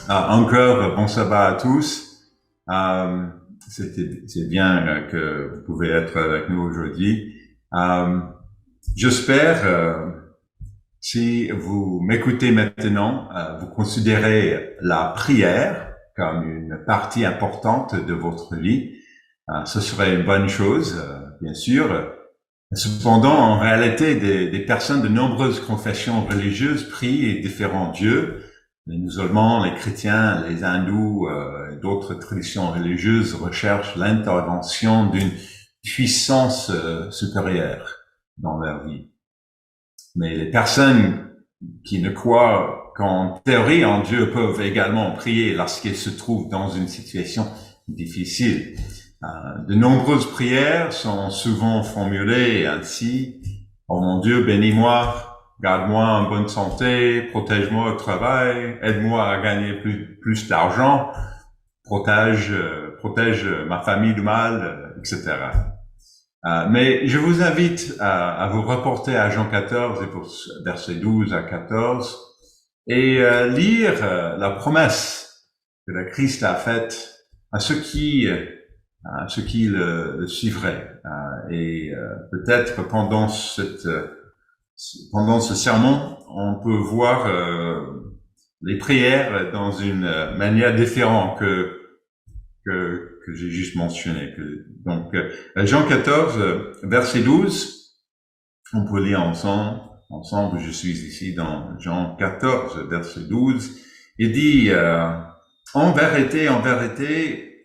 Encore, bon sabbat à tous. Euh, c'est bien que vous pouvez être avec nous aujourd'hui. Euh, J'espère, si vous m'écoutez maintenant, vous considérez la prière comme une partie importante de votre vie. Ce serait une bonne chose, bien sûr. Cependant, en réalité, des personnes de nombreuses confessions religieuses prient différents dieux. Les musulmans, les chrétiens, les hindous, et d'autres traditions religieuses recherchent l'intervention d'une puissance supérieure dans leur vie. Mais les personnes qui ne croient qu'en théorie en Dieu peuvent également prier lorsqu'ils se trouvent dans une situation difficile. De nombreuses prières sont souvent formulées ainsi: oh mon Dieu, bénis-moi, garde-moi en bonne santé, protège-moi au travail, aide-moi à gagner plus d'argent, protège ma famille du mal, etc. Mais je vous invite à vous reporter à Jean 14, et pour versets 12 à 14, et lire la promesse que le Christ a faite à ceux qui le suivraient. Et peut-être pendant ce sermon, on peut voir les prières dans une manière différente que j'ai juste mentionné. Donc, Jean 14, verset 12, on peut lire ensemble, je suis ici dans Jean 14, verset 12, il dit, en vérité,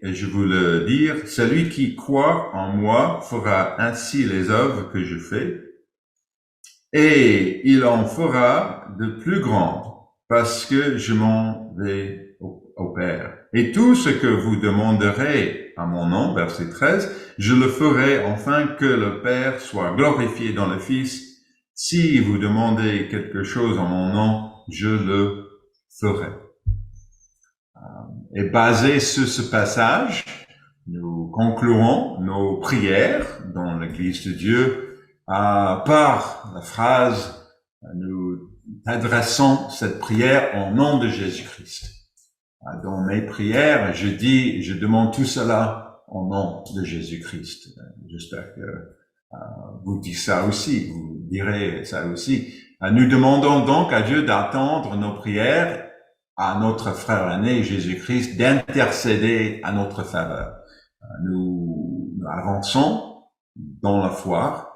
et je vous le dire, celui qui croit en moi fera ainsi les œuvres que je fais, et il en fera de plus grandes, parce que je m'en vais au Père. Et tout ce que vous demanderez à mon nom, verset 13, je le ferai afin que le Père soit glorifié dans le Fils. Si vous demandez quelque chose en mon nom, je le ferai. Et basé sur ce passage, nous concluons nos prières dans l'Église de Dieu par la phrase: nous adressons cette prière au nom de Jésus-Christ. Dans mes prières, je demande tout cela au nom de Jésus-Christ. J'espère que vous dites ça aussi, vous direz ça aussi. Nous demandons donc à Dieu d'attendre nos prières, à notre frère aîné Jésus-Christ d'intercéder à notre faveur. Nous avançons dans la foi,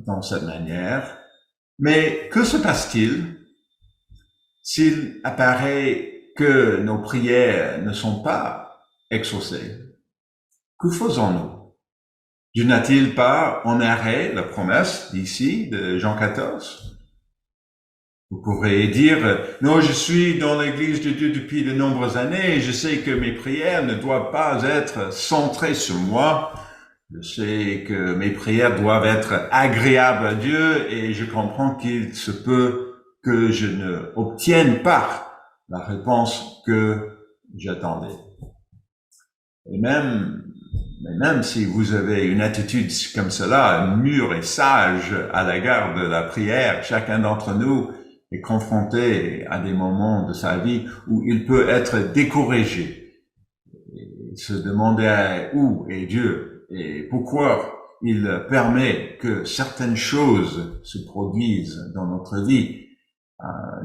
dans cette manière. Mais que se passe-t-il s'il apparaît que nos prières ne sont pas exaucées? Que faisons-nous? Dieu n'a-t-il pas honoré la promesse d'ici de Jean 14? Vous pourrez dire, non, je suis dans l'Église de Dieu depuis de nombreuses années et je sais que mes prières ne doivent pas être centrées sur moi. Je sais que mes prières doivent être agréables à Dieu et je comprends qu'il se peut que je ne obtienne pas la réponse que j'attendais. Et même si vous avez une attitude comme cela, mûre et sage à l'égard de la prière, chacun d'entre nous est confronté à des moments de sa vie où il peut être découragé et se demander où est Dieu et pourquoi il permet que certaines choses se produisent dans notre vie.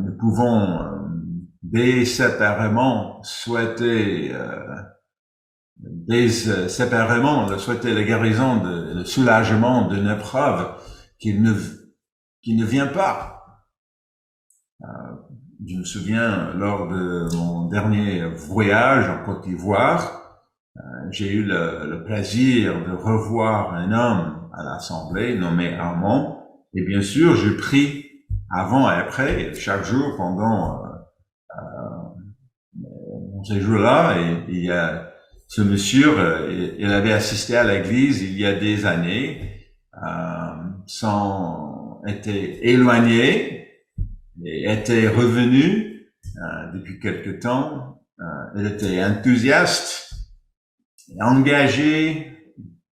Nous pouvons souhaiter la guérison, le soulagement d'une épreuve qui ne vient pas. Je me souviens, lors de mon dernier voyage en Côte d'Ivoire, j'ai eu le plaisir de revoir un homme à l'Assemblée nommé Armand. Et bien sûr, je prie avant et après, chaque jour pendant mon séjour là. Et il y a ce monsieur, il avait assisté à l'église il y a des années, était éloigné et était revenu depuis quelque temps. Il était enthousiaste et engagé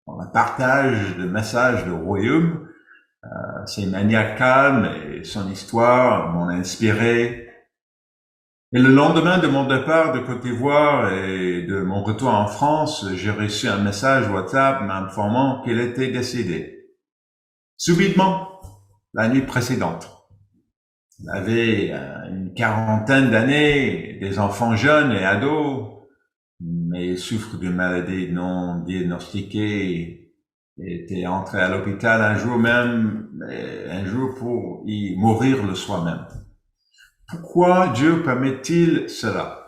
dans le partage de messages du royaume. Ses manières calmes et son histoire m'ont inspiré. Et le lendemain de mon départ de Côte d'Ivoire et de mon retour en France, j'ai reçu un message WhatsApp m'informant qu'il était décédé. Subitement, la nuit précédente. Il avait une quarantaine d'années, des enfants jeunes et ados, mais il souffre d'une maladie non diagnostiquée. Il était entré à l'hôpital un jour pour y mourir le soir même. Pourquoi Dieu permet-il cela?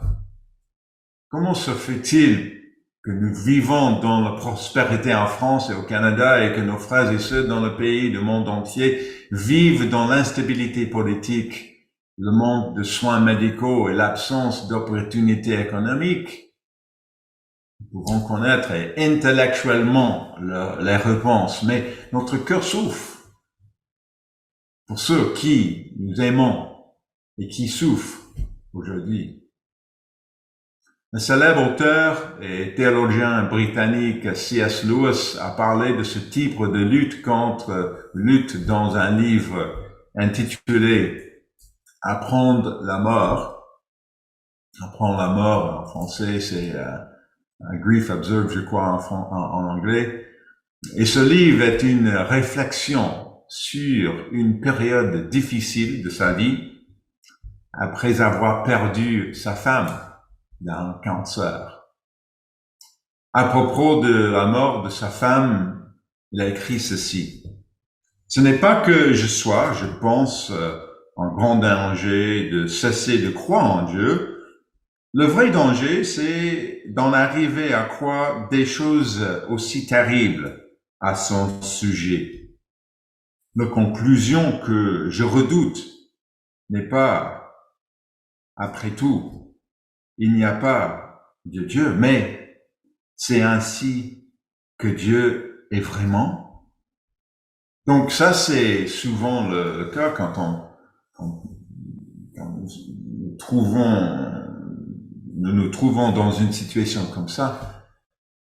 Comment se fait-il que nous vivons dans la prospérité en France et au Canada et que nos frères et sœurs dans le pays du monde entier vivent dans l'instabilité politique, le manque de soins médicaux et l'absence d'opportunités économiques? Nous pouvons connaître intellectuellement les réponses, mais notre cœur souffre pour ceux qui nous aimons et qui souffrent aujourd'hui. Un célèbre auteur et théologien britannique C.S. Lewis a parlé de ce type de lutte dans un livre intitulé Apprendre la mort. Apprendre la mort en français, c'est Grief Observed, je crois, en anglais. Et ce livre est une réflexion sur une période difficile de sa vie après avoir perdu sa femme d'un cancer. À propos de la mort de sa femme, il a écrit ceci. Ce n'est pas que je pense, en grand danger de cesser de croire en Dieu. Le vrai danger, c'est d'en arriver à croire des choses aussi terribles à son sujet. La conclusion que je redoute n'est pas, après tout, il n'y a pas de Dieu, mais c'est ainsi que Dieu est vraiment. Donc ça, c'est souvent le cas quand nous nous trouvons dans une situation comme ça.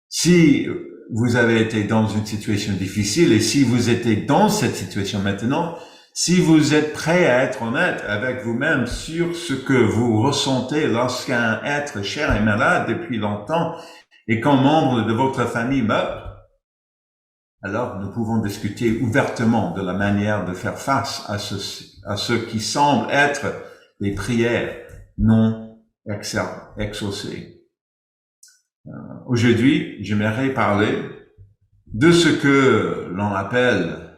Si vous avez été dans une situation difficile et si vous êtes dans cette situation maintenant, si vous êtes prêt à être honnête avec vous-même sur ce que vous ressentez lorsqu'un être cher est malade depuis longtemps et qu'un membre de votre famille meurt, alors nous pouvons discuter ouvertement de la manière de faire face à ce qui semble être des prières non exaucées. Aujourd'hui, j'aimerais parler de ce que l'on appelle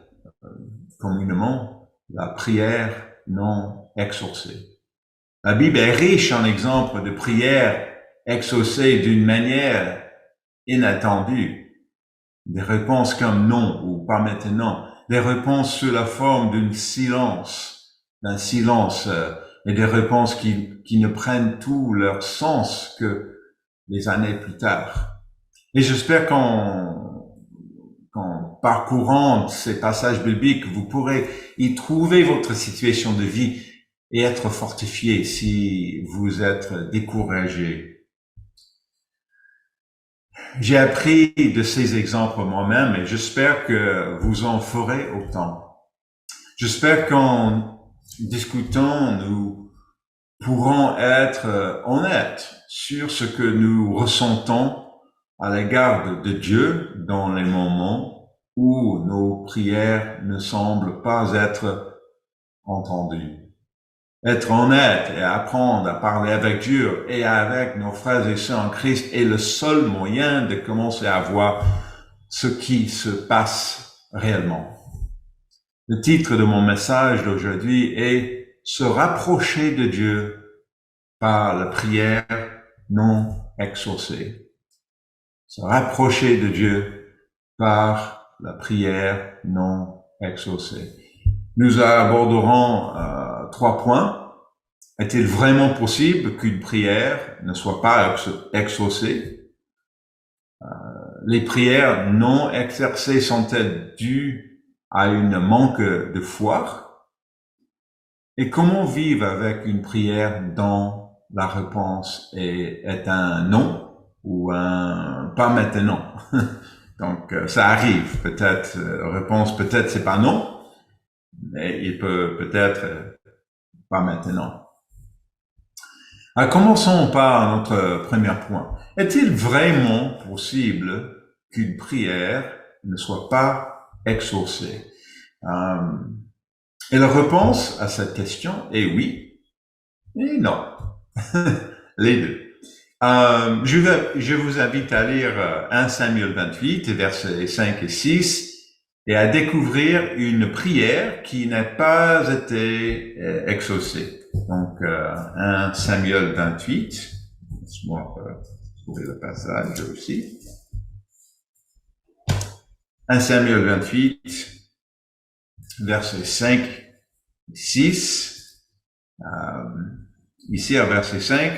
communément la prière non exaucée. La Bible est riche en exemples de prières exaucées d'une manière inattendue. Des réponses comme non ou pas maintenant. Des réponses sous la forme d'un silence, et des réponses qui ne prennent tout leur sens que des années plus tard. Et j'espère qu'en parcourant ces passages bibliques, vous pourrez y trouver votre situation de vie et être fortifié si vous êtes découragé. J'ai appris de ces exemples moi-même et j'espère que vous en ferez autant. J'espère qu'en discutant, nous pourrons être honnêtes sur ce que nous ressentons à l'égard de Dieu dans les moments où nos prières ne semblent pas être entendues. Être honnête et apprendre à parler avec Dieu et avec nos frères et sœurs en Christ est le seul moyen de commencer à voir ce qui se passe réellement. Le titre de mon message d'aujourd'hui est « Se rapprocher de Dieu par la prière non exaucée ». Se rapprocher de Dieu par la prière non exaucée. Nous aborderons 3 points. Est-il vraiment possible qu'une prière ne soit pas exaucée? Les prières non exercées sont-elles dues à un manque de foi? Et comment vivre avec une prière dont la réponse est un non ou un pas maintenant? Donc ça arrive, peut-être, réponse peut-être c'est pas non, mais il peut être pas maintenant. Commençons par notre premier point. Est-il vraiment possible qu'une prière ne soit pas exaucée? Et la réponse à cette question est oui et non. Les deux. Je vous invite à lire 1 Samuel 28, versets 5 et 6, et à découvrir une prière qui n'a pas été exaucée. Donc, 1 Samuel 28, laisse-moi trouver le passage aussi. 1 Samuel 28, versets 5 et 6. Ici, à verset 5,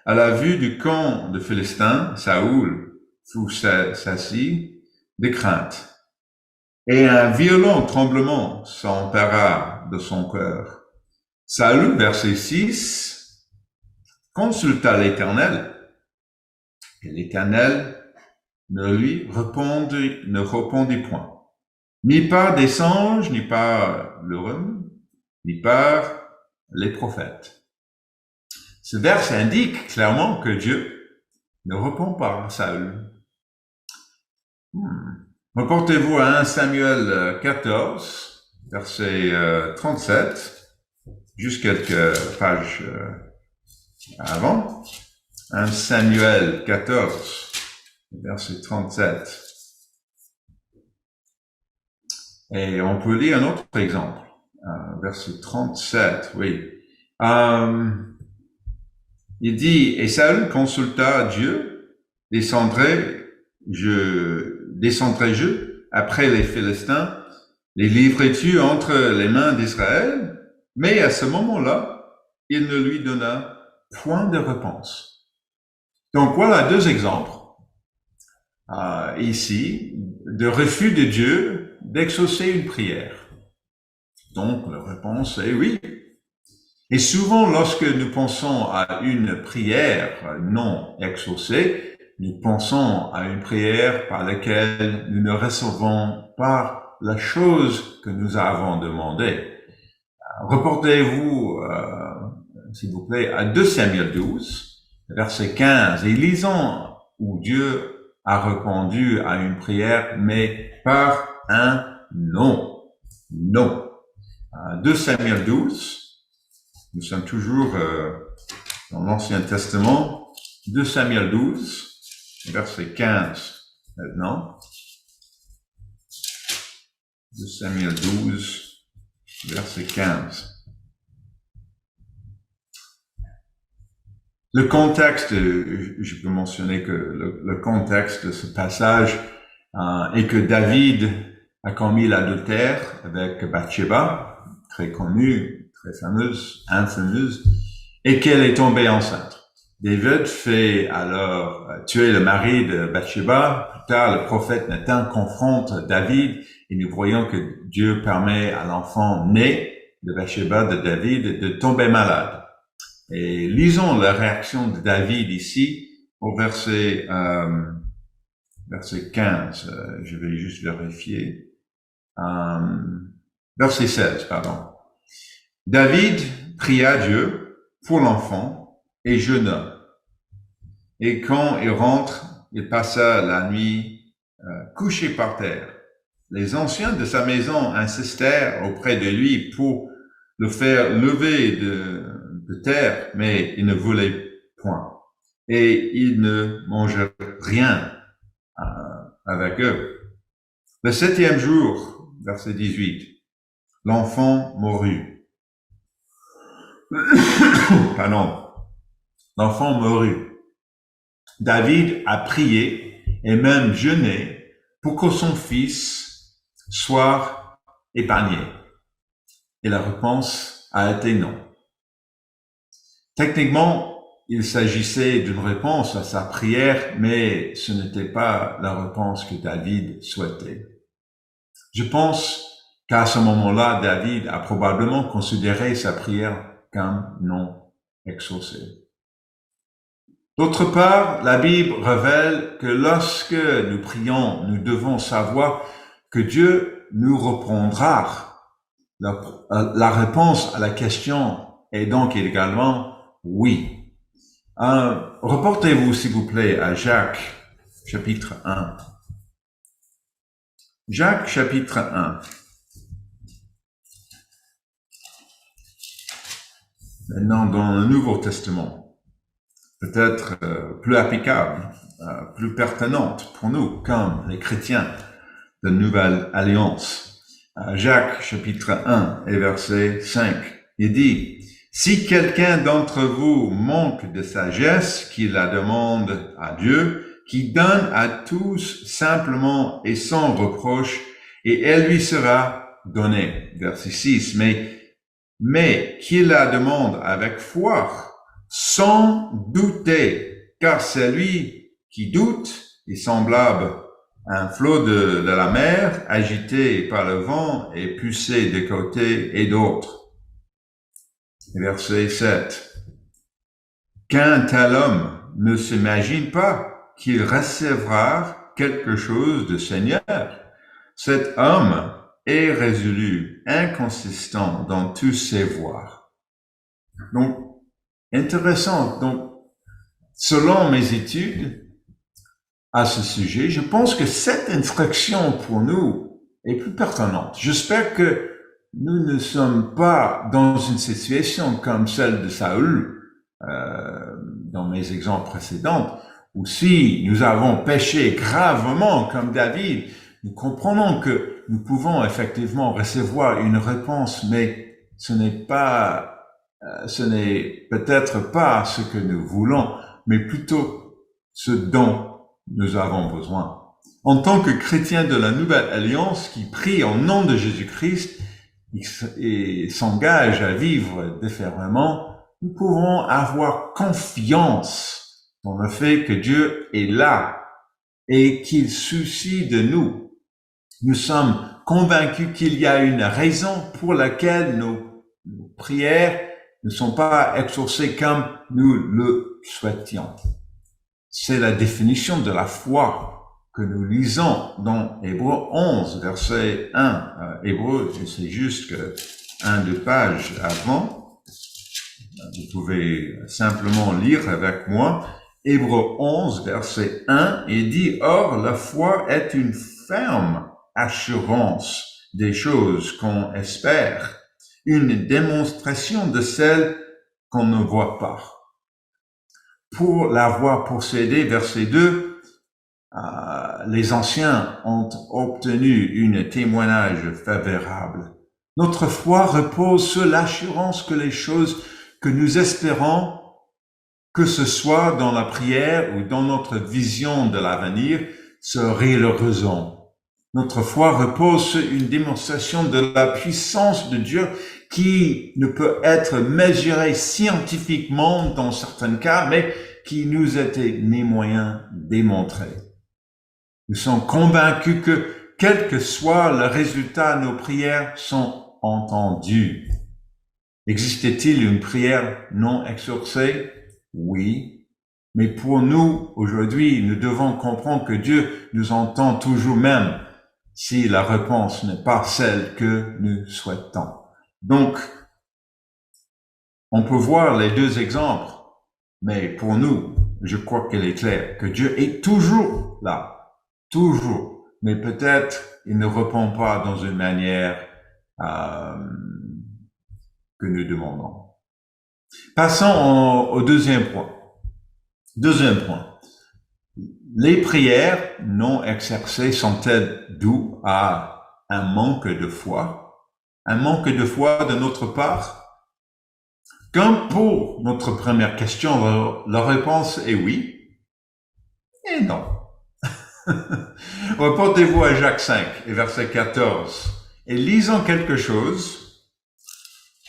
à la vue du camp de Philistins, Saoul fut s'assis de crainte. Et un violent tremblement s'empara de son cœur. Saül, verset 6, consulta l'Éternel, et l'Éternel ne lui répondit point, ni par des songes, ni par l'Urim, ni par les prophètes. Ce verset indique clairement que Dieu ne répond pas à Saül. Reportez-vous à 1 Samuel 14, verset 37, juste quelques pages avant. 1 Samuel 14, verset 37. Et on peut lire un autre exemple, verset 37, oui. Il dit, et Saül consulta Dieu, descendrai-je après les Philistins, les livrerai-tu entre les mains d'Israël? Mais à ce moment-là, il ne lui donna point de réponse. Donc voilà deux exemples ici de refus de Dieu d'exaucer une prière. Donc la réponse est oui. Et souvent, lorsque nous pensons à une prière non exaucée, nous pensons à une prière par laquelle nous ne recevons pas la chose que nous avons demandée. Reportez-vous, s'il vous plaît, à 2 Samuel 12, verset 15, et lisons où Dieu a répondu à une prière, mais par un non. Non. 2 Samuel 12, nous sommes toujours dans l'Ancien Testament, 2 Samuel 12, verset 15 maintenant. 2 Samuel 12, verset 15. Le contexte, je peux mentionner que le contexte de ce passage est que David a commis l'adultère avec Bathsheba, très connue, très fameuse, infameuse, et qu'elle est tombée enceinte. David fait alors tuer le mari de Bathsheba. Plus tard, le prophète Nathan confronte David et nous voyons que Dieu permet à l'enfant né de Bathsheba, de David, de tomber malade. Et lisons la réaction de David ici au verset 15. Je vais juste vérifier. Verset 16, pardon. David pria Dieu pour l'enfant et jeûna. Et quand il rentre, il passa la nuit couché par terre. Les anciens de sa maison insistèrent auprès de lui pour le faire lever de terre, mais il ne voulait point. Et il ne mangeait rien avec eux. Le 7e jour, verset 18, l'enfant mourut. Pardon. L'enfant mourut. David a prié et même jeûné pour que son fils soit épargné. Et la réponse a été non. Techniquement, il s'agissait d'une réponse à sa prière, mais ce n'était pas la réponse que David souhaitait. Je pense qu'à ce moment-là, David a probablement considéré sa prière comme non exaucée. D'autre part, la Bible révèle que lorsque nous prions, nous devons savoir que Dieu nous répondra. La réponse à la question est donc également oui. Reportez-vous, s'il vous plaît, à Jacques, chapitre 1. Jacques, chapitre 1. Maintenant, dans le Nouveau Testament, peut-être plus applicable, plus pertinente pour nous, comme les chrétiens de Nouvelle Alliance. Jacques, chapitre 1 et verset 5, il dit, « Si quelqu'un d'entre vous manque de sagesse, qu'il la demande à Dieu, qui donne à tous simplement et sans reproche, et elle lui sera donnée. » Verset 6, mais qu'il la demande avec foi, sans douter, car celui qui doute est semblable à un flot de la mer, agité par le vent et poussé de côté et d'autre. Verset 7. Qu'un tel homme ne s'imagine pas qu'il recevra quelque chose du Seigneur. Cet homme est résolu, inconsistant dans tous ses voies. Donc, intéressant. Donc, selon mes études à ce sujet, je pense que cette instruction pour nous est plus pertinente. J'espère que nous ne sommes pas dans une situation comme celle de Saül, dans mes exemples précédents, où si nous avons péché gravement comme David, nous comprenons que nous pouvons effectivement recevoir une réponse, mais ce n'est peut-être pas ce que nous voulons, mais plutôt ce dont nous avons besoin. En tant que chrétiens de la Nouvelle Alliance qui prie en nom de Jésus-Christ et s'engage à vivre différemment, nous pouvons avoir confiance dans le fait que Dieu est là et qu'il soucie de nous. Nous sommes convaincus qu'il y a une raison pour laquelle nos prières ne sont pas exaucées comme nous le souhaitions. C'est la définition de la foi que nous lisons dans Hébreux 11, verset 1. Hébreux, c'est juste deux pages avant. Vous pouvez simplement lire avec moi. Hébreux 11, verset 1, il dit, « Or, la foi est une ferme assurance des choses qu'on espère, une démonstration de celles qu'on ne voit pas. » Pour l'avoir possédé, verset 2, les anciens ont obtenu un témoignage favorable. Notre foi repose sur l'assurance que les choses que nous espérons, que ce soit dans la prière ou dans notre vision de l'avenir, se réaliseront. Notre foi repose sur une démonstration de la puissance de Dieu qui ne peut être mesurée scientifiquement dans certains cas, mais qui nous était néanmoins démontrée. Nous sommes convaincus que, quel que soit le résultat, nos prières sont entendues. Existe-t-il une prière non exaucée? Oui. Mais pour nous, aujourd'hui, nous devons comprendre que Dieu nous entend toujours, même si la réponse n'est pas celle que nous souhaitons. Donc, on peut voir les deux exemples, mais pour nous, je crois qu'il est clair que Dieu est toujours là, toujours, mais peut-être il ne répond pas dans une manière que nous demandons. Passons au deuxième point. Deuxième point. Les prières non exercées sont-elles dues à un manque de foi? Un manque de foi de notre part? Comme pour notre première question, la réponse est oui et non. Reportez-vous à Jacques 5 et verset 14 et lisons quelque chose.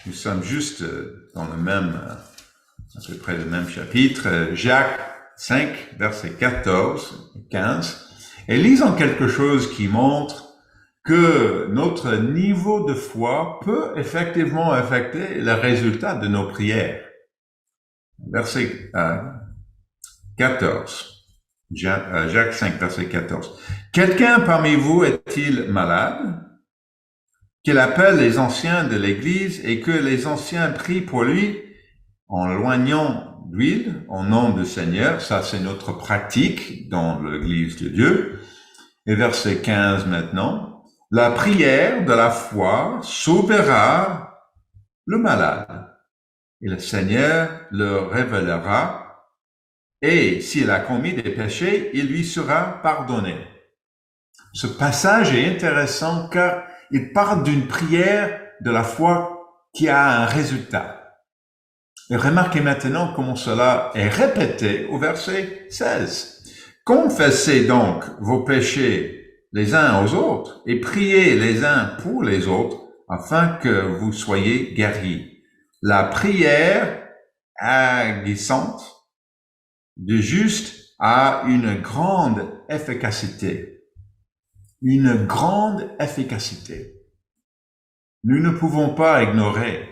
Nous sommes juste dans le même, à peu près le même chapitre, Jacques 5, verset 14 et 15, et lisons quelque chose qui montre que notre niveau de foi peut effectivement affecter le résultat de nos prières. Verset 14, Jacques 5, verset 14. « Quelqu'un parmi vous est-il malade? Qu'il appelle les anciens de l'Église et que les anciens prient pour lui en l'éloignant d'huile au nom du Seigneur. Ça, c'est notre pratique dans l'Église de Dieu. Et verset 15 maintenant. La prière de la foi sauvera le malade. Et le Seigneur le révélera. Et s'il a commis des péchés, il lui sera pardonné. Ce passage est intéressant car il parle d'une prière de la foi qui a un résultat. Et remarquez maintenant comment cela est répété au verset 16. Confessez donc vos péchés les uns aux autres et priez les uns pour les autres afin que vous soyez guéris. La prière aguissante du juste a une grande efficacité. Une grande efficacité. Nous ne pouvons pas ignorer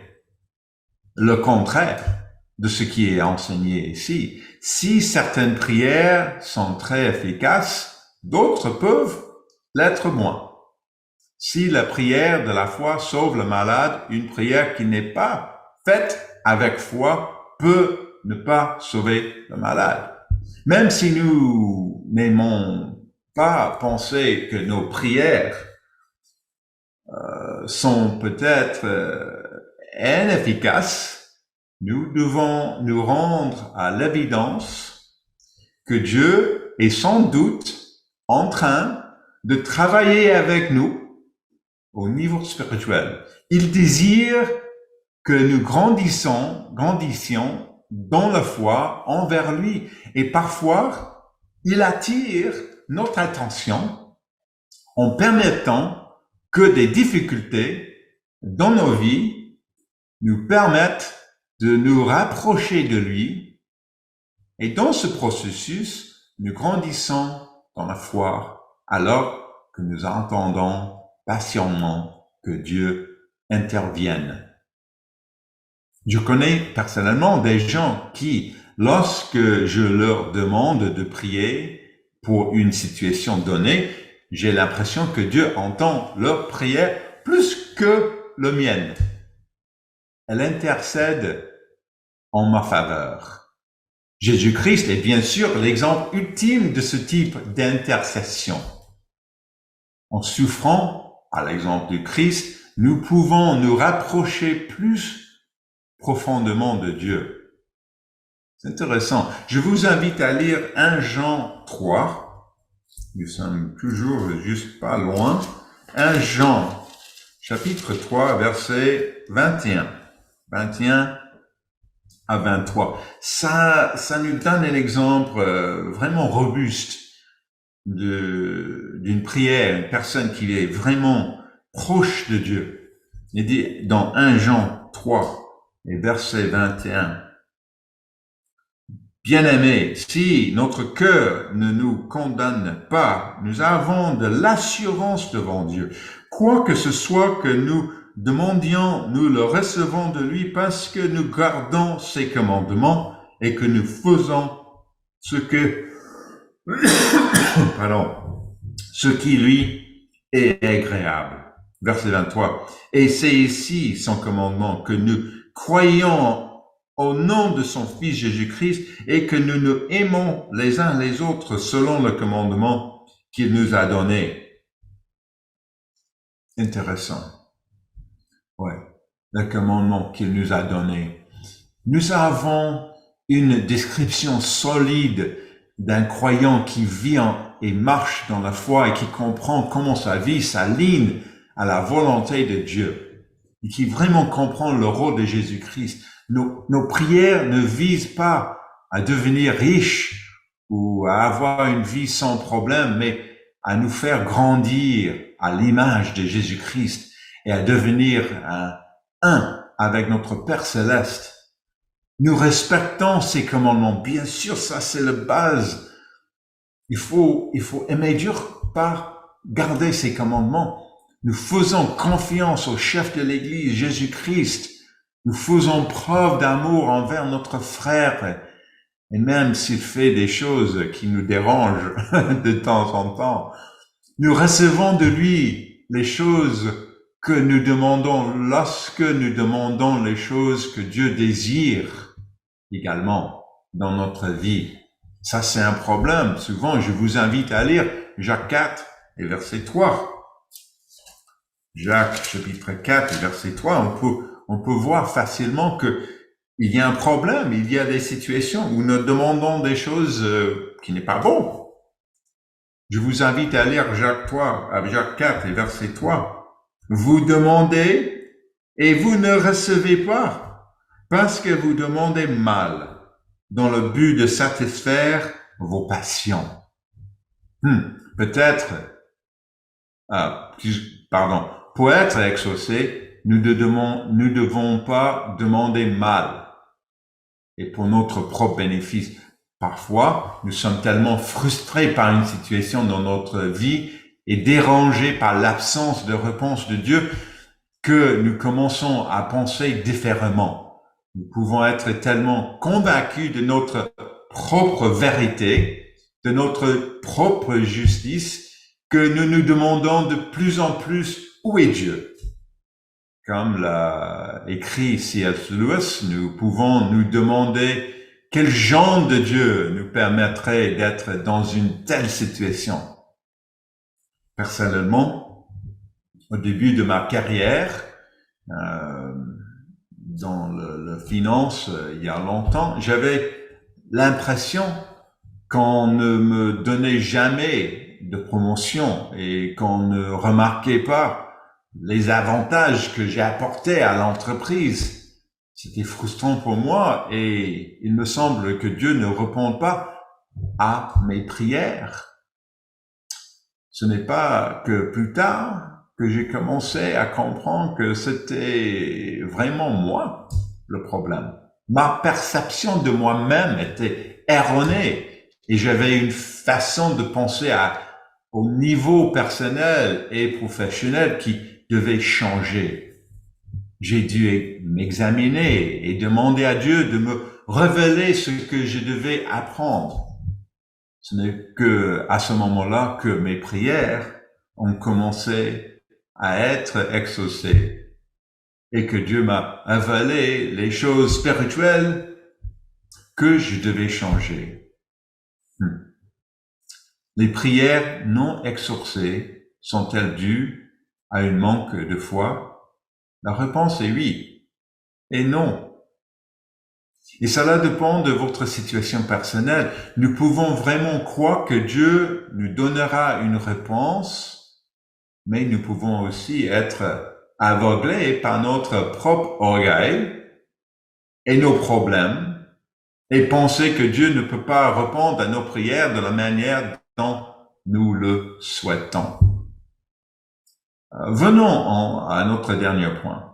le contraire de ce qui est enseigné ici. Si certaines prières sont très efficaces, d'autres peuvent l'être moins. Si la prière de la foi sauve le malade, une prière qui n'est pas faite avec foi peut ne pas sauver le malade. Même si nous n'aimons pas penser que nos prières sont peut-être inefficaces, nous devons nous rendre à l'évidence que Dieu est sans doute en train de travailler avec nous au niveau spirituel. Il désire que nous grandissions dans la foi envers lui. Et parfois, il attire notre attention en permettant que des difficultés dans nos vies nous permettent de nous rapprocher de lui. Et dans ce processus, nous grandissons dans la foi alors que nous attendons patiemment que Dieu intervienne. Je connais personnellement des gens qui, lorsque je leur demande de prier pour une situation donnée, j'ai l'impression que Dieu entend leur prière plus que le mienne. Elle intercède en ma faveur. Jésus-Christ est bien sûr l'exemple ultime de ce type d'intercession. En souffrant, à l'exemple du Christ, nous pouvons nous rapprocher plus profondément de Dieu. C'est intéressant. Je vous invite à lire 1 Jean 3. Nous sommes toujours juste pas loin. 1 Jean, chapitre 3, verset 21. 21 à 23. Ça nous donne un exemple vraiment robuste d'une prière, une personne qui est vraiment proche de Dieu. Il dit dans 1 Jean 3, et verset 21. Bien-aimés, si notre cœur ne nous condamne pas, nous avons de l'assurance devant Dieu. Quoi que ce soit que nous demandions, nous le recevons de lui parce que nous gardons ses commandements et que nous faisons ce qui lui est agréable. Verset 23. Et c'est ici son commandement que nous croyons au nom de son Fils Jésus-Christ et que nous nous aimons les uns les autres selon le commandement qu'il nous a donné. Intéressant. Ouais, le commandement qu'il nous a donné. Nous avons une description solide d'un croyant qui vit et marche dans la foi et qui comprend comment sa vie s'aligne à la volonté de Dieu. Et qui vraiment comprend le rôle de Jésus-Christ. Nos prières ne visent pas à devenir riches ou à avoir une vie sans problème, mais à nous faire grandir à l'image de Jésus-Christ et à devenir un avec notre Père Céleste. Nous respectons ses commandements. Bien sûr, ça c'est la base. Il faut aimer Dieu par garder ses commandements. Nous faisons confiance au chef de l'Église, Jésus-Christ. Nous faisons preuve d'amour envers notre frère. Et même s'il fait des choses qui nous dérangent de temps en temps, nous recevons de lui les choses que nous demandons lorsque nous demandons les choses que Dieu désire également. dans notre vie. Ça, c'est un problème. Souvent, je vous invite à lire Jacques 4 et verset 3. Jacques, chapitre 4 et verset 3, on peut voir facilement que il y a un problème, il y a des situations où nous demandons des choses qui n'est pas bon. Je vous invite à lire Jacques 4 et verset 3. Vous demandez et vous ne recevez pas parce que vous demandez mal dans le but de satisfaire vos passions. Peut-être, pour être exaucés, nous ne devons pas demander mal et pour notre propre bénéfice. Parfois, nous sommes tellement frustrés par une situation dans notre vie et dérangés par l'absence de réponse de Dieu que nous commençons à penser différemment. Nous pouvons être tellement convaincus de notre propre vérité, de notre propre justice, que nous nous demandons de plus en plus où est Dieu. Comme l'a écrit C.S. Lewis, nous pouvons nous demander quel genre de Dieu nous permettrait d'être dans une telle situation. Personnellement, au début de ma carrière, dans le finance, il y a longtemps, j'avais l'impression qu'on ne me donnait jamais de promotion et qu'on ne remarquait pas les avantages que j'ai apportés à l'entreprise. C'était frustrant pour moi et il me semble que Dieu ne répond pas à mes prières. Ce n'est pas que plus tard que j'ai commencé à comprendre que c'était vraiment moi le problème. Ma perception de moi-même était erronée et j'avais une façon de penser au niveau personnel et professionnel qui devait changer. J'ai dû m'examiner et demander à Dieu de me révéler ce que je devais apprendre. Ce n'est que à ce moment-là que mes prières ont commencé à être exaucées et que Dieu m'a révélé les choses spirituelles que je devais changer. Les prières non exaucées sont-elles dues à un manque de foi? La réponse est oui et non. Et cela dépend de votre situation personnelle. Nous pouvons vraiment croire que Dieu nous donnera une réponse, mais nous pouvons aussi être aveuglés par notre propre orgueil et nos problèmes et penser que Dieu ne peut pas répondre à nos prières de la manière dont nous le souhaitons. Venons à notre dernier point.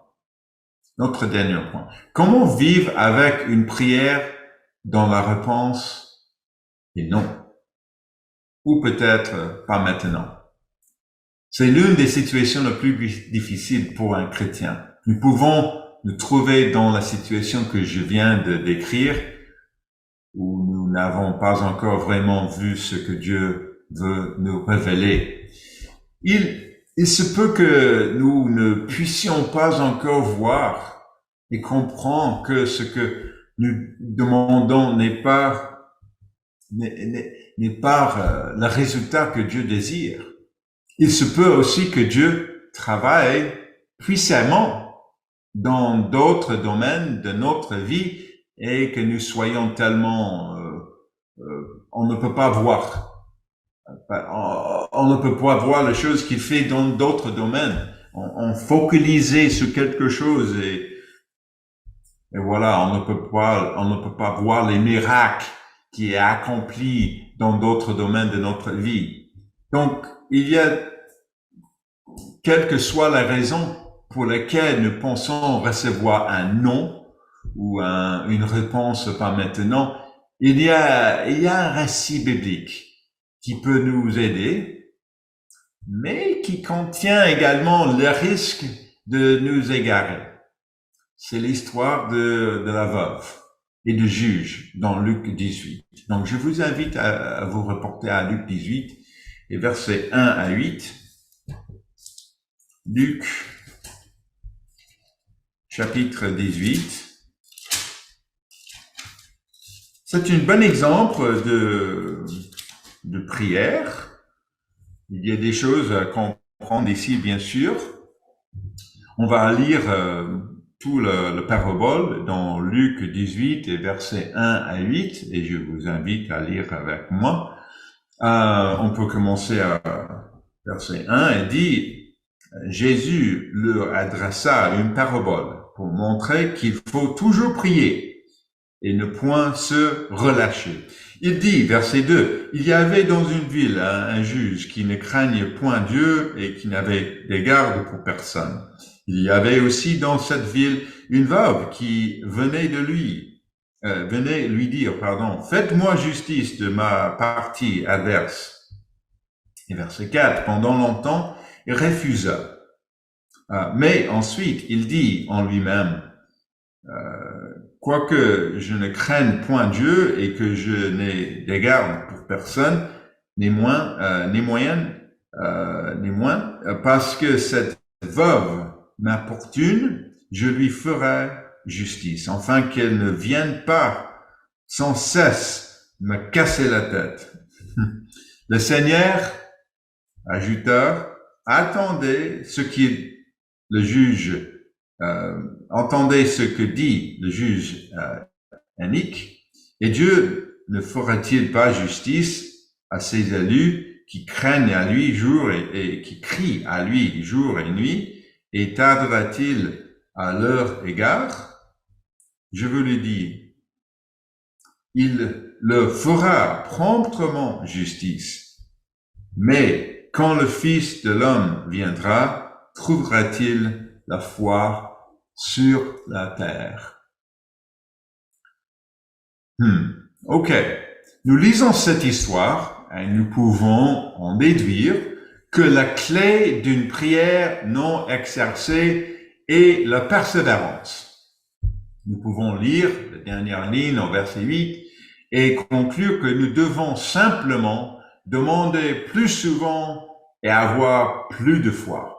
Comment vivre avec une prière dont la réponse est non? Ou peut-être pas maintenant. C'est l'une des situations les plus difficiles pour un chrétien. Nous pouvons nous trouver dans la situation que je viens de décrire, où nous n'avons pas encore vraiment vu ce que Dieu veut nous révéler. Il se peut que nous ne puissions pas encore voir et comprendre que ce que nous demandons n'est pas le résultat que Dieu désire. Il se peut aussi que Dieu travaille puissamment dans d'autres domaines de notre vie et que nous soyons tellement, on ne peut pas voir. On ne peut pas voir les choses qu'il fait dans d'autres domaines. On focalisait sur quelque chose et voilà, on ne peut pas voir les miracles qui est accompli dans d'autres domaines de notre vie. Donc, il y a, quelle que soit la raison pour laquelle nous pensons recevoir un non ou une réponse pas maintenant, il y a un récit biblique qui peut nous aider, mais qui contient également le risque de nous égarer. C'est l'histoire de la veuve et du juge dans Luc 18. Donc, je vous invite à vous reporter à Luc 18 et versets 1 à 8. Luc, chapitre 18. C'est un bon exemple de prière. Il y a des choses à comprendre ici, bien sûr. On va lire tout le parabole dans Luc 18 et versets 1 à 8, et je vous invite à lire avec moi. On peut commencer à verset 1 et dit, Jésus leur adressa une parabole pour montrer qu'il faut toujours prier et ne point se relâcher. Il dit, verset 2, il y avait dans une ville un juge qui ne craignait point Dieu et qui n'avait d'égard pour personne. Il y avait aussi dans cette ville une veuve qui venait lui dire, faites-moi justice de ma partie adverse. Et verset 4, pendant longtemps, il refusa. Mais ensuite, il dit en lui-même, quoique je ne craigne point Dieu et que je n'ai d'égard pour personne, néanmoins, parce que cette veuve m'importune, je lui ferai justice, afin qu'elle ne vienne pas sans cesse me casser la tête. Le Seigneur ajouta, attendez ce que le juge entendez ce que dit le juge inique, et Dieu ne fera-t-il pas justice à ses élus qui craignent à lui jour et qui crient à lui jour et nuit, et tardera-t-il à leur égard? Je vous le dis, il leur fera promptement justice. Mais quand le Fils de l'homme viendra, trouvera-t-il la foi sur la terre? Ok. Nous lisons cette histoire et nous pouvons en déduire que la clé d'une prière non exercée est la persévérance. Nous pouvons lire la dernière ligne au verset 8 et conclure que nous devons simplement demander plus souvent et avoir plus de foi.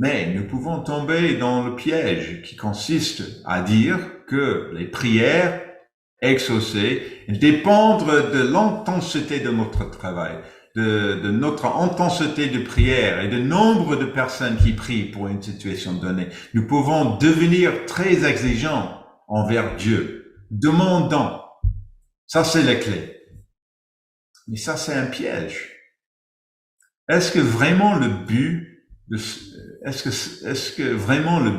Mais nous pouvons tomber dans le piège qui consiste à dire que les prières exaucées dépendent de l'intensité de notre travail, de notre intensité de prière et du nombre de personnes qui prient pour une situation donnée. Nous pouvons devenir très exigeants envers Dieu, demandant. Ça, c'est la clé. Mais ça, c'est un piège. Est-ce que vraiment le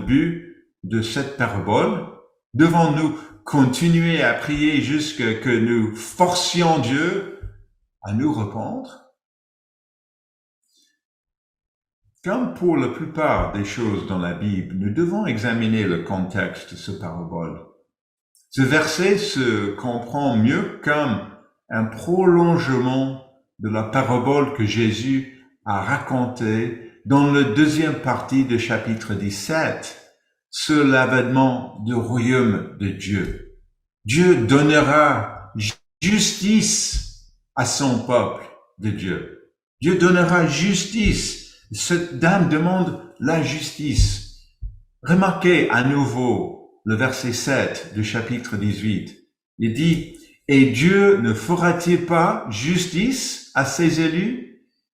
but de cette parabole, devons-nous continuer à prier jusqu'à que nous forcions Dieu à nous repentrer? Comme pour la plupart des choses dans la Bible, nous devons examiner le contexte de ce parabole. Ce verset se comprend mieux comme un prolongement de la parabole que Jésus a racontée dans la deuxième partie du chapitre 17 sur l'avènement du royaume de Dieu. Dieu donnera justice à son peuple de Dieu. Dieu donnera justice. Cette dame demande la justice. Remarquez à nouveau le verset 7 du chapitre 18. Il dit, et Dieu ne fera-t-il pas justice à ses élus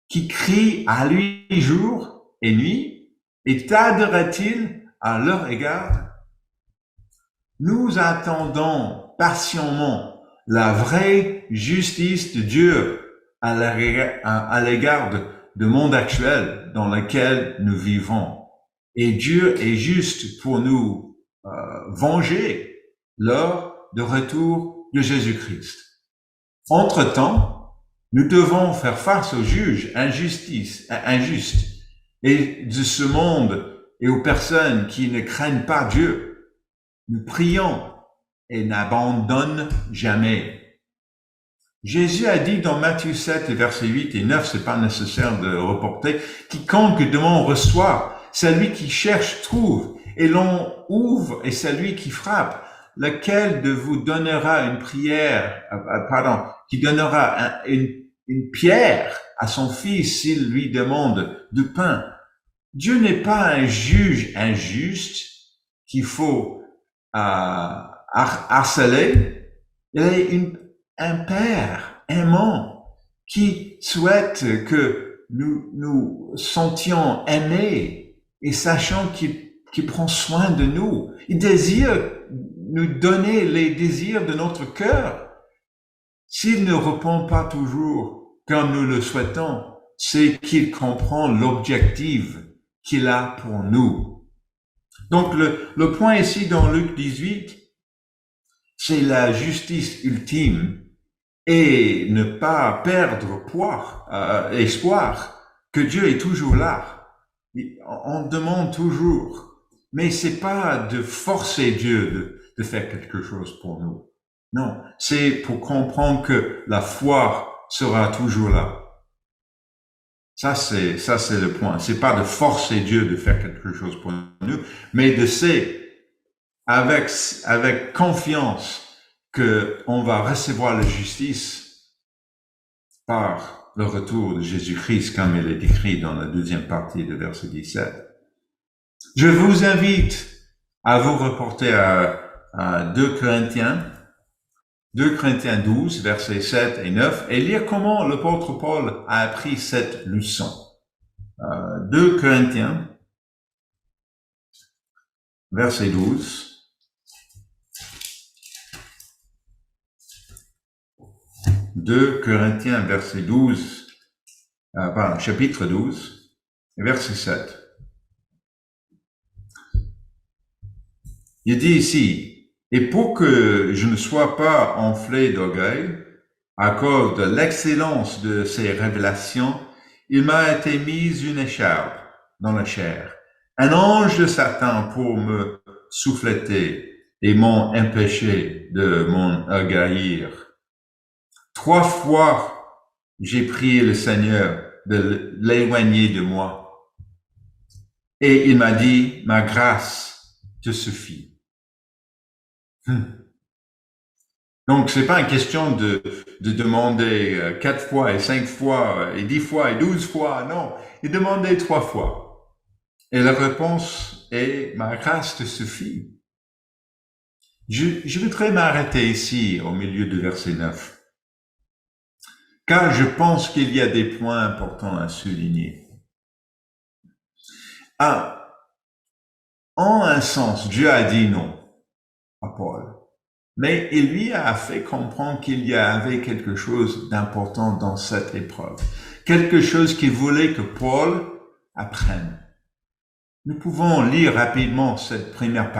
qui crient à lui jour et nuit, et tardera-t-il à leur égard? Nous attendons patiemment la vraie justice de Dieu à l'égard du monde actuel dans lequel nous vivons. Et Dieu est juste pour nous venger lors du retour de Jésus-Christ. Entre-temps, nous devons faire face aux juges injustes et de ce monde et aux personnes qui ne craignent pas Dieu. Nous prions et n'abandonnons jamais. Jésus a dit dans Matthieu 7, versets 8 et 9, c'est pas nécessaire de reporter, quiconque demande reçoit, celui qui cherche trouve, et l'on ouvre et celui qui frappe. Lequel de vous donnera qui donnera une pierre à son fils s'il lui demande du pain? Dieu n'est pas un juge injuste qu'il faut harceler, Il est un père aimant qui souhaite que nous sentions aimés et sachant qu'il prend soin de nous. Il désire nous donner les désirs de notre cœur. S'il ne répond pas toujours comme nous le souhaitons, c'est qu'il comprend l'objectif qu'il a pour nous. Donc le point ici dans Luc 18, c'est la justice ultime et ne pas perdre espoir que Dieu est toujours là. On demande toujours, mais c'est pas de forcer Dieu de faire quelque chose pour nous. Non, c'est pour comprendre que la foi sera toujours là. Ça c'est le point. C'est pas de forcer Dieu de faire quelque chose pour nous, mais de avec confiance que on va recevoir la justice par le retour de Jésus-Christ, comme il est décrit dans la deuxième partie de verset 17. Je vous invite à vous reporter à 2 Corinthiens 12, versets 7 et 9, et lire comment l'apôtre Paul a appris cette leçon. 2 Corinthiens, verset 12. 2 Corinthiens, verset 12, chapitre 12, verset 7. Il dit ici, « Et pour que je ne sois pas enflé d'orgueil, à cause de l'excellence de ces révélations, il m'a été mise une écharpe dans la chair, un ange de Satan pour me souffleter et m'empêcher de m'enorgueillir. 3 fois, j'ai prié le Seigneur de l'éloigner de moi. Et il m'a dit, ma grâce te suffit. » Donc, c'est pas une question de demander 4 fois et 5 fois et 10 fois et 12 fois. Non, il demandait 3 fois. Et la réponse est, ma grâce te suffit. Je voudrais m'arrêter ici au milieu du verset 9. Car je pense qu'il y a des points importants à souligner. En un sens, Dieu a dit non à Paul. Mais il lui a fait comprendre qu'il y avait quelque chose d'important dans cette épreuve. Quelque chose qu'il voulait que Paul apprenne. Nous pouvons lire rapidement cette première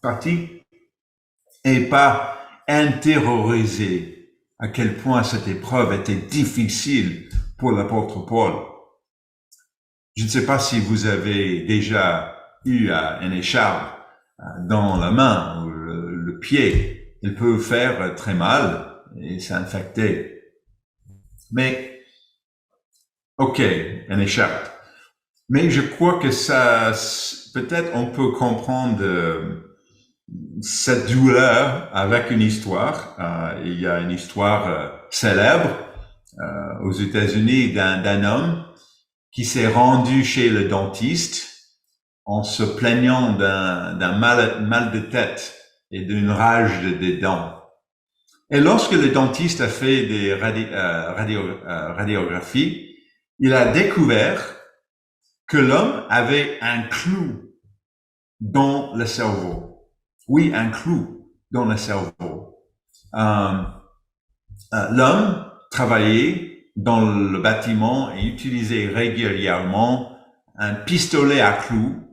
partie et pas intérioriser à quel point cette épreuve était difficile pour l'apôtre Paul. Je ne sais pas si vous avez déjà eu une écharpe dans la main ou le pied. Il peut faire très mal et s'infecter. Mais, ok, une écharpe. Mais je crois que ça, peut-être on peut comprendre cette douleur avec une histoire. Il y a une histoire célèbre aux États-Unis d'un homme qui s'est rendu chez le dentiste en se plaignant d'un mal de tête et d'une rage des dents. Et lorsque le dentiste a fait des radiographies, il a découvert que l'homme avait un clou dans le cerveau. Oui, un clou dans le cerveau. L'homme travaillait dans le bâtiment et utilisait régulièrement un pistolet à clous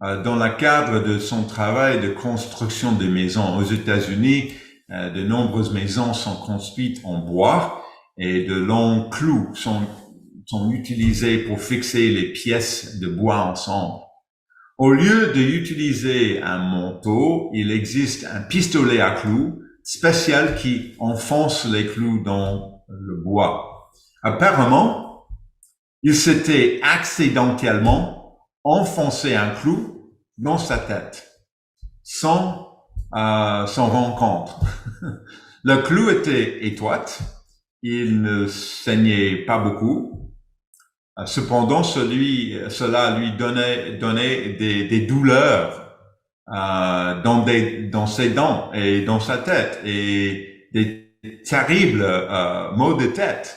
dans le cadre de son travail de construction de maisons. Aux États-Unis, de nombreuses maisons sont construites en bois et de longs clous sont utilisés pour fixer les pièces de bois ensemble. Au lieu d'utiliser un manteau, il existe un pistolet à clous spécial qui enfonce les clous dans le bois. Apparemment, il s'était accidentellement enfoncé un clou dans sa tête, sans rencontre. Le clou était étroit, il ne saignait pas beaucoup. Cependant, cela lui donnait des douleurs dans ses dents et dans sa tête et des terribles maux de tête.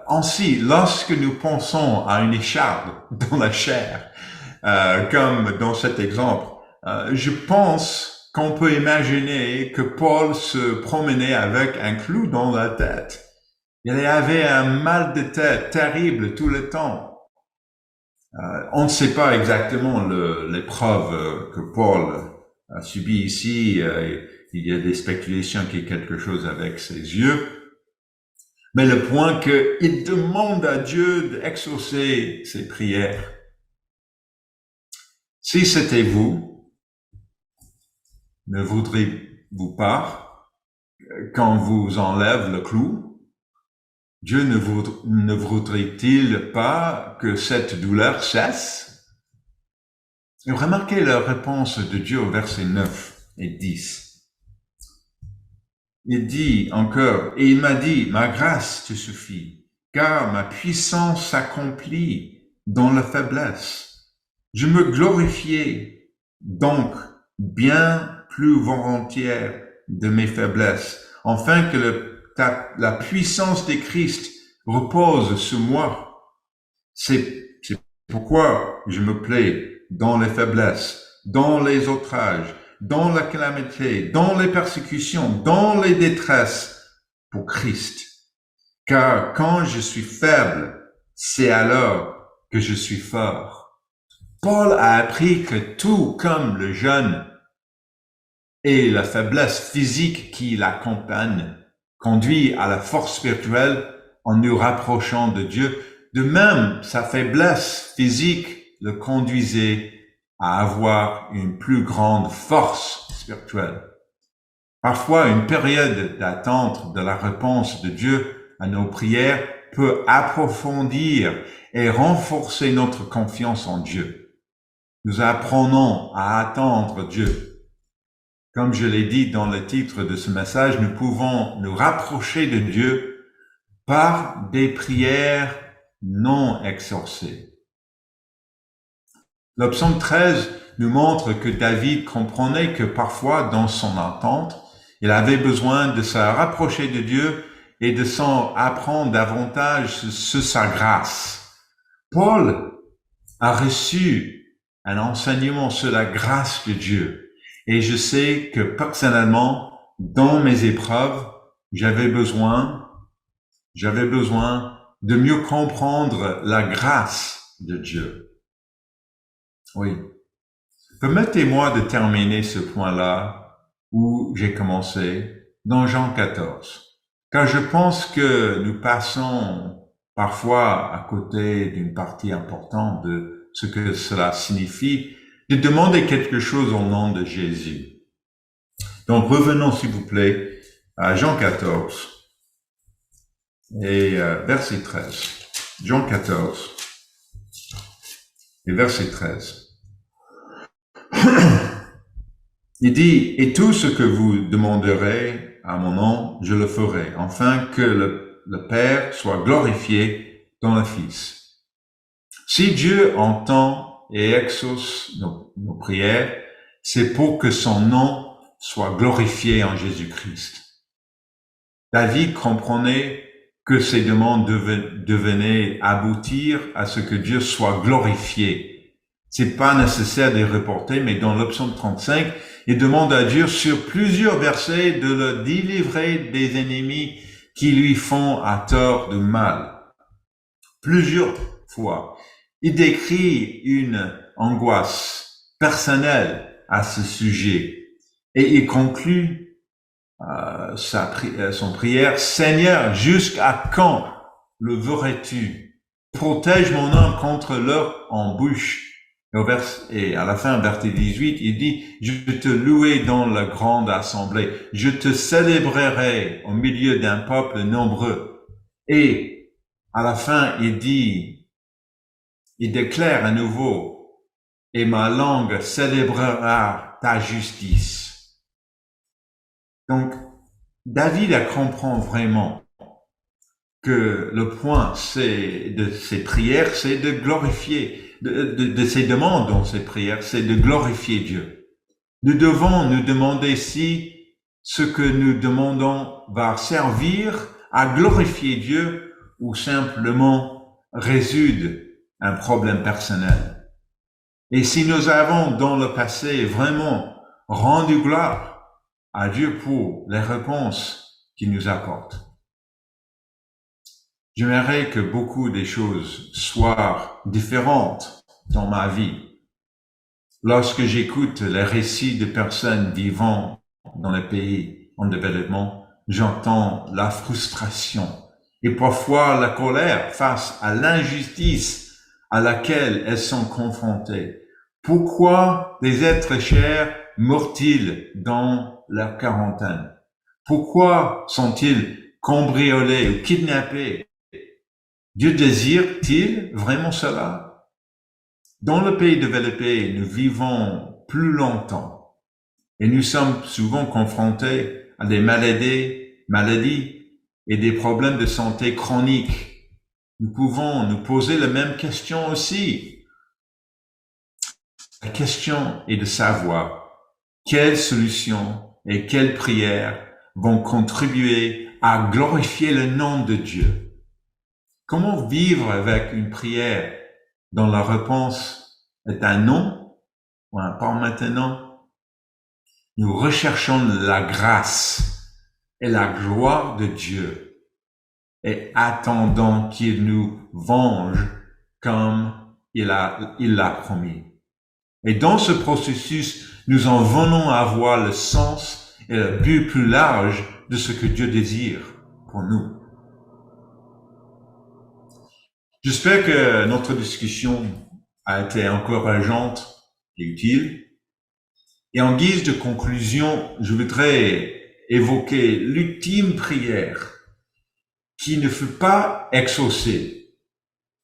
Ainsi, lorsque nous pensons à une écharpe dans la chair, comme dans cet exemple, je pense qu'on peut imaginer que Paul se promenait avec un clou dans la tête. Il avait un mal de tête terrible tout le temps. On ne sait pas exactement l'épreuve que Paul a subie ici. Il y a des spéculations qu'il y a quelque chose avec ses yeux. Mais le point qu'il demande à Dieu d'exaucer ses prières. Si c'était vous, ne voudriez-vous pas qu'on vous enlève le clou? Dieu ne voudrait-il pas que cette douleur cesse? Et remarquez la réponse de Dieu au verset 9 et 10. Il dit encore, et il m'a dit, ma grâce te suffit, car ma puissance s'accomplit dans la faiblesse. Je me glorifiais donc bien plus volontiers de mes faiblesses, afin que la puissance de Christ repose sur moi. C'est pourquoi je me plais dans les faiblesses, dans les outrages, dans la calamité, dans les persécutions, dans les détresses pour Christ. Car quand je suis faible, c'est alors que je suis fort. Paul a appris que tout comme le jeûne et la faiblesse physique qui l'accompagne conduit à la force spirituelle en nous rapprochant de Dieu, de même sa faiblesse physique le conduisait à avoir une plus grande force spirituelle. Parfois, une période d'attente de la réponse de Dieu à nos prières peut approfondir et renforcer notre confiance en Dieu. Nous apprenons à attendre Dieu. Comme je l'ai dit dans le titre de ce message, nous pouvons nous rapprocher de Dieu par des prières non exaucées. Le psaume 13 nous montre que David comprenait que parfois, dans son attente, il avait besoin de se rapprocher de Dieu et de s'en apprendre davantage sur sa grâce. Paul a reçu un enseignement sur la grâce de Dieu. Et je sais que personnellement, dans mes épreuves, j'avais besoin de mieux comprendre la grâce de Dieu. Oui. Permettez-moi de terminer ce point-là où j'ai commencé, dans Jean 14. Car je pense que nous passons parfois à côté d'une partie importante de ce que cela signifie, de demander quelque chose au nom de Jésus. Donc revenons s'il vous plaît à Jean 14 et verset 13. Jean 14 et verset 13. Il dit, et tout ce que vous demanderez à mon nom, je le ferai, afin que le Père soit glorifié dans le Fils. Si Dieu entend et exauce nos prières, c'est pour que son nom soit glorifié en Jésus-Christ. David comprenait que ses demandes devenaient aboutir à ce que Dieu soit glorifié. C'est pas nécessaire de les reporter, mais dans le psaume 35, il demande à Dieu sur plusieurs versets de le délivrer des ennemis qui lui font à tort du mal. Plusieurs fois. Il décrit une angoisse personnelle à ce sujet et il conclut son prière, Seigneur, jusqu'à quand le verrais-tu? Protège mon âme contre leur embûche. Et à la fin, verset 18, il dit, je te louerai dans la grande assemblée, je te célébrerai au milieu d'un peuple nombreux. Et à la fin, il déclare à nouveau, et ma langue célébrera ta justice. Donc, David comprend vraiment que le point de ses prières, c'est de glorifier, de ses demandes dans ses prières, c'est de glorifier Dieu. Nous devons nous demander si ce que nous demandons va servir à glorifier Dieu ou simplement résoudre un problème personnel. Et si nous avons dans le passé vraiment rendu gloire à Dieu pour les réponses qu'il nous apporte, j'aimerais que beaucoup des choses soient différentes dans ma vie. Lorsque j'écoute les récits de personnes vivant dans les pays en développement, j'entends la frustration et parfois la colère face à l'injustice à laquelle elles sont confrontées. Pourquoi des êtres chers meurent-ils dans leur quarantaine? Pourquoi sont-ils cambriolés ou kidnappés? Dieu désire-t-il vraiment cela? Dans le pays développé, nous vivons plus longtemps et nous sommes souvent confrontés à des maladies et des problèmes de santé chroniques. Nous pouvons nous poser la même question aussi. La question est de savoir quelles solutions et quelles prières vont contribuer à glorifier le nom de Dieu. Comment vivre avec une prière dont la réponse est un non ou un pas maintenant? Nous recherchons la grâce et la gloire de Dieu et attendons qu'il nous venge comme il l'a promis. Et dans ce processus, nous en venons à voir le sens et le but plus large de ce que Dieu désire pour nous. J'espère que notre discussion a été encourageante et utile. Et en guise de conclusion, je voudrais évoquer l'ultime prière qui ne fut pas exaucée.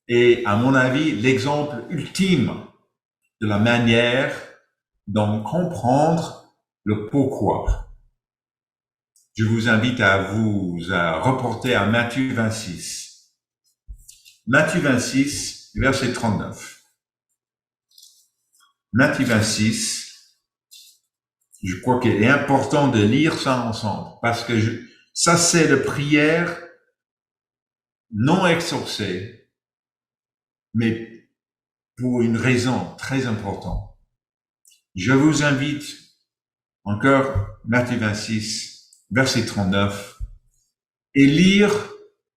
Et à mon avis, l'exemple ultime de la manière dont comprendre le pourquoi. Je vous invite à reporter à Matthieu 26. Matthieu 26, verset 39. Matthieu 26, je crois qu'il est important de lire ça ensemble, parce que ça c'est la prière non exaucée, mais pour une raison très importante. Je vous invite encore, Matthieu 26, verset 39, et lire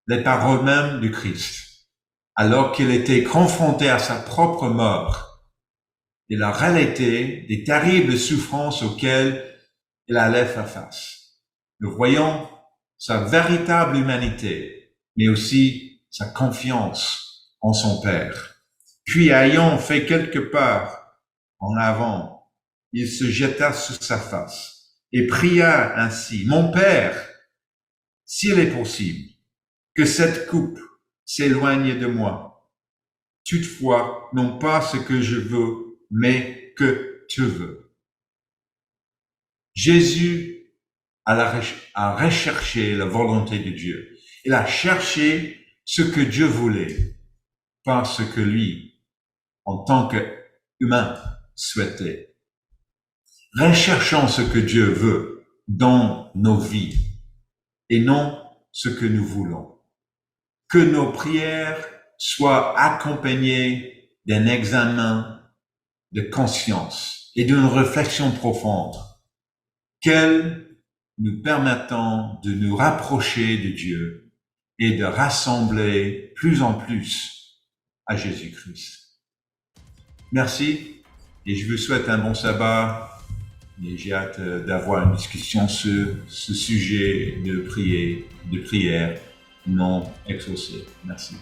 les paroles mêmes du Christ, alors qu'il était confronté à sa propre mort et la réalité des terribles souffrances auxquelles il allait faire face. Nous voyons sa véritable humanité, mais aussi sa confiance en son Père. Puis, ayant fait quelques pas en avant, il se jeta sur sa face et pria ainsi: « Mon Père, s'il est possible, que cette coupe s'éloigne de moi. Toutefois, non pas ce que je veux, mais que tu veux. » Jésus a recherché la volonté de Dieu. Il a cherché ce que Dieu voulait, pas ce que lui, en tant qu'humain, souhaitait. Recherchons ce que Dieu veut dans nos vies et non ce que nous voulons. Que nos prières soient accompagnées d'un examen de conscience et d'une réflexion profonde, qu'elles nous permettant de nous rapprocher de Dieu et de rassembler plus en plus à Jésus-Christ. Merci et je vous souhaite un bon sabbat et j'ai hâte d'avoir une discussion sur ce sujet de prière non exaucée. Merci.